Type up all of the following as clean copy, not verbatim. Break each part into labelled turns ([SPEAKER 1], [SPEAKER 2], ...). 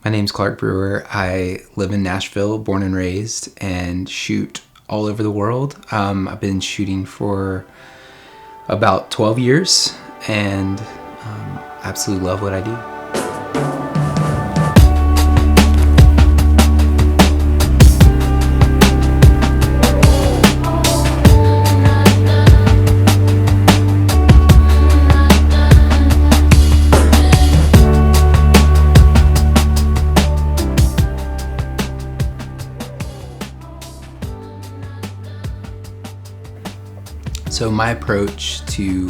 [SPEAKER 1] My name's Clark Brewer. I live in Nashville, born and raised, and shoot all over the world. I've been shooting for about 12 years and absolutely love what I do. So my approach to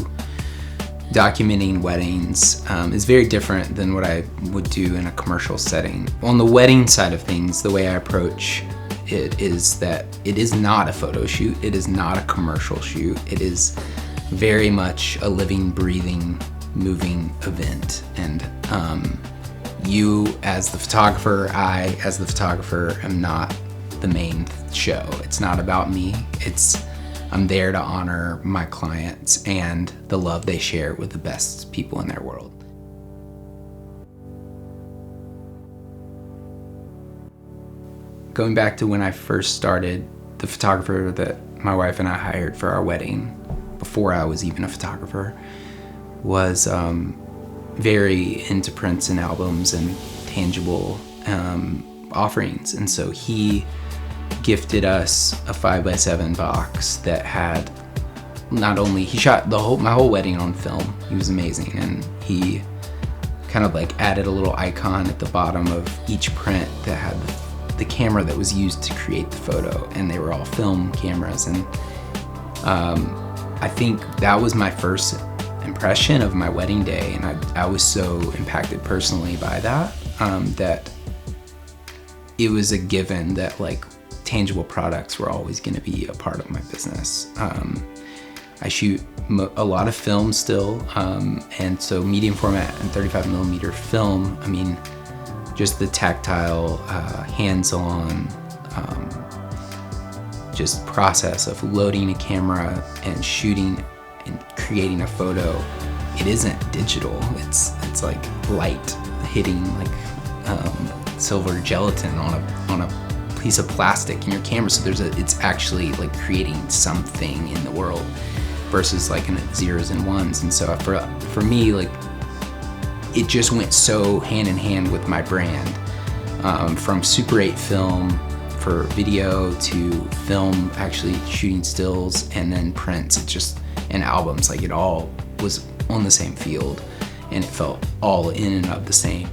[SPEAKER 1] documenting weddings is very different than what I would do in a commercial setting. On the wedding side of things, the way I approach it is that it is not a photo shoot, it is not a commercial shoot, it is very much a living, breathing, moving event. And you as the photographer, I as the photographer am not the main show. It's not about me. I'm there to honor my clients and the love they share with the best people in their world. Going back to when I first started, the photographer that my wife and I hired for our wedding, before I was even a photographer, was very into prints and albums and tangible offerings. And so he gifted us a 5x7 box that had he shot my whole wedding on film. He was amazing, and he kind of like added a little icon at the bottom of each print that had the camera that was used to create the photo, and they were all film cameras. And I think that was my first impression of my wedding day, and I was so impacted personally by that that it was a given that like tangible products were always going to be a part of my business. I shoot a lot of film still, and so medium format and 35mm film, I mean, just the tactile, hands-on, just process of loading a camera and shooting and creating a photo. It isn't digital. It's like light hitting like silver gelatin on a piece of plastic in your camera, so it's actually like creating something in the world versus like in zeros and ones. And so for me, like, it just went so hand in hand with my brand, from Super 8 film for video to film actually shooting stills, and then prints, and albums. Like, it all was on the same field, and it felt all in and of the same.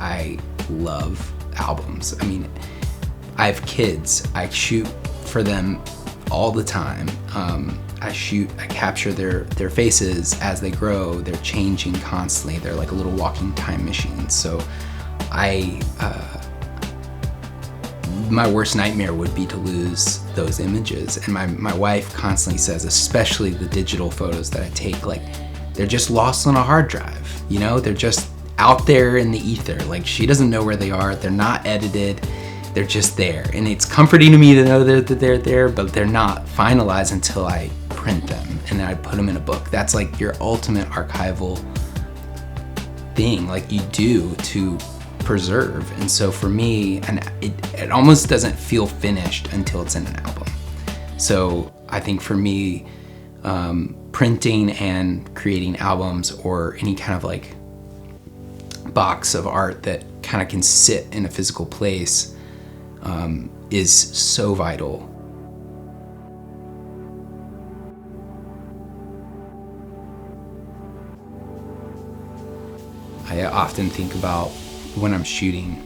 [SPEAKER 1] I love albums. I mean, I have kids. I shoot for them all the time. I capture their faces as they grow. They're changing constantly. They're like a little walking time machine. So my worst nightmare would be to lose those images. And my wife constantly says, especially the digital photos that I take, like, they're just lost on a hard drive. You know, they're just out there in the ether. Like, she doesn't know where they are. They're not edited. They're just there. And it's comforting to me to know that they're there, but they're not finalized until I print them and then I put them in a book. That's like your ultimate archival thing, like you do to preserve. And so for me, and it almost doesn't feel finished until it's in an album. So I think for me, printing and creating albums or any kind of like box of art that kind of can sit in a physical place is so vital. I often think about when I'm shooting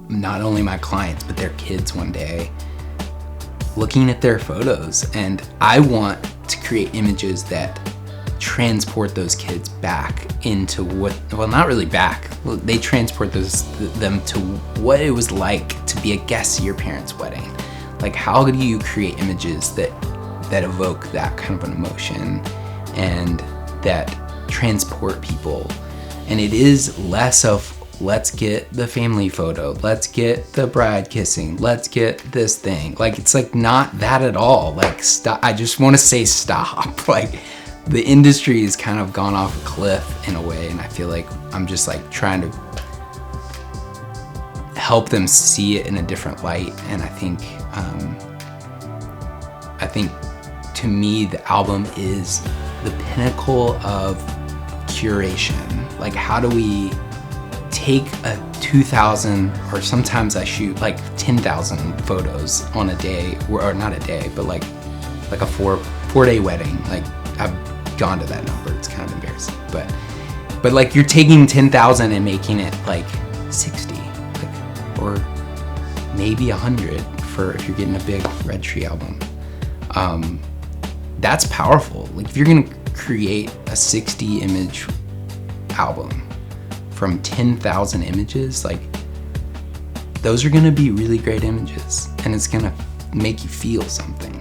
[SPEAKER 1] not only my clients but their kids one day, looking at their photos, and I want to create images that transport those kids back into not really back, they transport them to what it was like to be a guest at your parents' wedding. Like, how do you create images that evoke that kind of an emotion and that transport people? And it is less of, let's get the family photo, let's get the bride kissing, let's get this thing. Like, it's like not that at all. Like, stop. I just want to say stop. Like, the industry has kind of gone off a cliff in a way, and I feel like I'm just like trying to help them see it in a different light. And I think to me the album is the pinnacle of curation. Like, how do we take a 2,000, or sometimes I shoot like 10,000 photos on a day, or not a day, but like a four-day wedding. Like, I've gone to that number. It's kind of embarrassing, but like you're taking 10,000 and making it like 60, like, or maybe 100 for if you're getting a big Red Tree album. That's powerful. Like, if you're gonna create a 60 image album from 10,000 images, like, those are gonna be really great images, and it's gonna make you feel something.